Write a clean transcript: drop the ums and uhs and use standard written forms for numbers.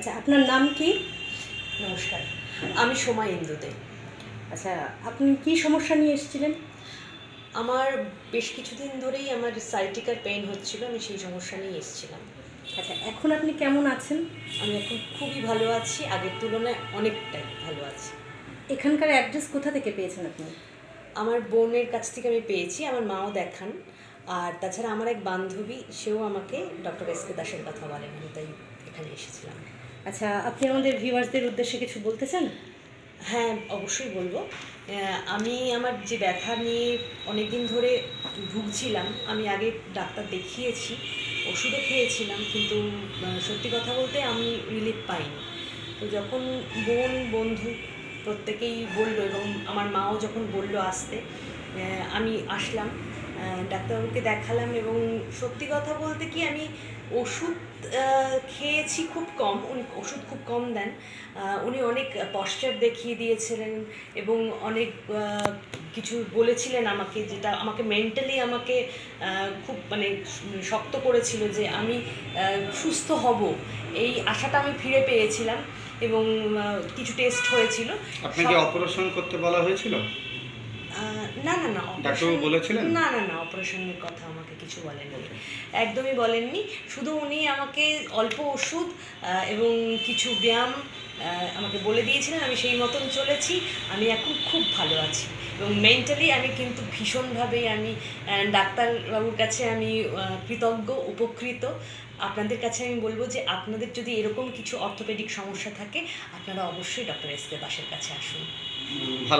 আচ্ছা, আপনার নাম কি? নমস্কার, আমি সোমা ইন্দু দে। আচ্ছা, আপনি কি সমস্যা নিয়ে এসেছিলেন? আমার বেশ কিছুদিন ধরেই আমার সাইটিকার পেইন হচ্ছিল, আমি সেই সমস্যা নিয়ে এসেছিলাম। আচ্ছা, এখন আপনি কেমন আছেন? আমি এখন খুবই ভালো আছি, আগের তুলনায় অনেকটাই ভালো আছি। এখানকার অ্যাড্রেস কোথা থেকে পেয়েছেন আপনি? আমার বোনের কাছ থেকে আমি পেয়েছি, আমার মাও দেখান। আর তাছাড়া আমার এক বান্ধবী, সেও আমাকে ডক্টর এস.কে দাসের কথা বলেন, আমি তাই এখানে এসেছিলাম। আচ্ছা, আপনি আমাদের ভিউয়ার্সদের উদ্দেশ্যে কিছু বলতে চান? হ্যাঁ, অবশ্যই বলবো। আমি আমার যে ব্যথা নিয়ে অনেক দিন ধরে ভুগছিলাম, আমি আগে ডাক্তার দেখিয়েছি, ওষুধও খেয়েছিলাম, কিন্তু সত্যি কথা বলতে আমি রিলিফ পাইনি। তো যখন বোন, বন্ধু প্রত্যেকেই বললো এবং আমার মাও যখন বললো আসতে, আমি আসলাম, ডাক্তারবাবুকে দেখালাম এবং সত্যি কথা বলতে কি আমি ওষুধ খেয়েছি খুব কম, উনি ওষুধ খুব কম দেন। উনি অনেক পশ্চার দেখিয়ে দিয়েছিলেন এবং অনেক কিছু বলেছিলেন আমাকে, যেটা আমাকে মেন্টালি আমাকে খুব মানে শক্ত করেছিল যে আমি সুস্থ হব, এই আশাটা আমি ফিরে পেয়েছিলাম। এবং কিছু টেস্ট হয়েছিল। আপনাকে অপারেশন করতে বলা হয়েছিল? না না না, ডাক্তারবাবু বলেছিলেন? না না না, অপারেশনের কথা আমাকে কিছু বলেননি, একদমই বলেননি। শুধু উনি আমাকে অল্প ওষুধ এবং কিছু ব্যায়াম আমাকে বলে দিয়েছিলেন, আমি সেই মতন চলেছি। আমি এখন খুব ভালো আছি এবং মেন্টালি আমি কিন্তু ভীষণভাবেই আমি ডাক্তারবাবুর কাছে আমি কৃতজ্ঞ, উপকৃত। আপনাদের কাছে আমি বলবো যে আপনাদের যদি এরকম কিছু অর্থোপেডিক সমস্যা থাকে, আপনারা অবশ্যই ডক্টর এস.কে দাসের কাছে আসুন। ভালো।